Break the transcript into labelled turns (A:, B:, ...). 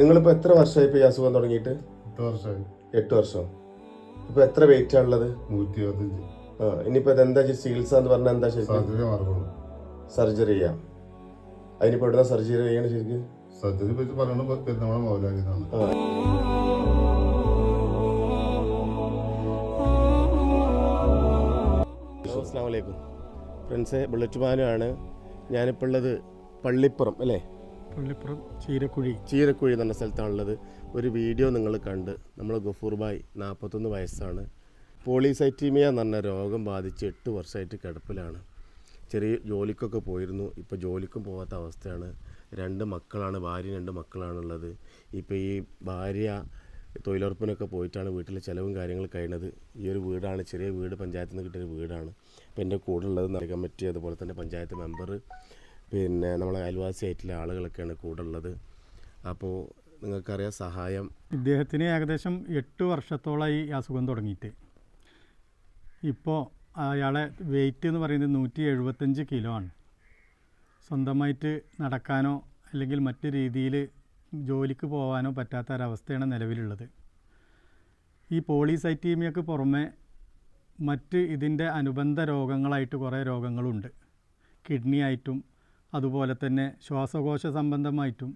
A: നിങ്ങളിപ്പോൾ എത്ര വർഷമായി ഇപ്പോൾ ഈ അസുഖം തുടങ്ങിയിട്ട്?
B: 8 വർഷമായി.
A: 8 വർഷം. ഇപ്പോൾ എത്ര വെയിറ്റ് ആണുള്ളത്?
B: 125.
A: ഇനിയിപ്പോൾ ഇതെന്താ ചികിത്സ എന്ന് പറഞ്ഞാൽ എന്താ ശരിക്കും?
B: സർജറി മാർഗമാണ്.
A: സർജറി ചെയ്യാം. അതിനിപ്പോൾ എവിടുന്ന സർജറി ചെയ്യണം ശരിക്കും?
B: സർജറി പറ്റി പറയണത് പെരുന്നമണ മൗലാലിന്നാണ്.
A: അസ്സലാമു അലൈക്കും ഫ്രണ്ട്സെ, ബുള്ളറ്റ് മാനുമാണ്. ഞാനിപ്പോൾ ഉള്ളത് പള്ളിപ്പുറം അല്ലേ?
C: പള്ളിപ്പുറം ചീരക്കുഴി
A: എന്ന് പറഞ്ഞ സ്ഥലത്താണുള്ളത്. ഒരു വീഡിയോ നിങ്ങൾ കണ്ട്, നമ്മൾ ഗഫൂർ ഭായ് 41 വയസ്സാണ്. പോളിസൈറ്റീമിയ എന്ന് പറഞ്ഞ രോഗം ബാധിച്ച് 8 വർഷമായിട്ട് കിടപ്പിലാണ്. ചെറിയ ജോലിക്കൊക്കെ പോയിരുന്നു, ഇപ്പോൾ ജോലിക്കും പോകാത്ത അവസ്ഥയാണ്. 2 മക്കളാണ്, ഭാര്യ 2 മക്കളാണുള്ളത്. ഇപ്പോൾ ഈ ഭാര്യ തൊഴിലുറപ്പിനൊക്കെ പോയിട്ടാണ് വീട്ടിലെ ചിലവും കാര്യങ്ങൾ കഴിയുന്നത്. ഈ ഒരു വീടാണ്, ചെറിയ വീട്, പഞ്ചായത്തിൽ നിന്ന് കിട്ടിയൊരു വീടാണ്. അപ്പോൾ എൻ്റെ കൂടെ ഉള്ളത് നഗര കമ്മിറ്റി, അതുപോലെ തന്നെ പഞ്ചായത്ത് മെമ്പർ, പിന്നെ നമ്മളെ അയൽവാസിയായിട്ടുള്ള ആളുകളൊക്കെയാണ് കൂടെ ഉള്ളത്. അപ്പോൾ നിങ്ങൾക്കറിയാം സഹായം.
C: ഇദ്ദേഹത്തിന് ഏകദേശം 8 വർഷത്തോളമായി ഈ അസുഖം തുടങ്ങിയിട്ട്. ഇപ്പോൾ അയാളെ വെയിറ്റ് എന്ന് പറയുന്നത് 175 കിലോ ആണ്. സ്വന്തമായിട്ട് നടക്കാനോ അല്ലെങ്കിൽ മറ്റു രീതിയിൽ ജോലിക്ക് പോകാനോ പറ്റാത്ത ഒരവസ്ഥയാണ് നിലവിലുള്ളത്. ഈ പോളിസൈറ്റീമിയക്ക് പുറമെ മറ്റ് ഇതിൻ്റെ അനുബന്ധ രോഗങ്ങളായിട്ട് കുറേ രോഗങ്ങളുണ്ട്. കിഡ്നി ആയിട്ടും അതുപോലെ തന്നെ ശ്വാസകോശ സംബന്ധമായിട്ടും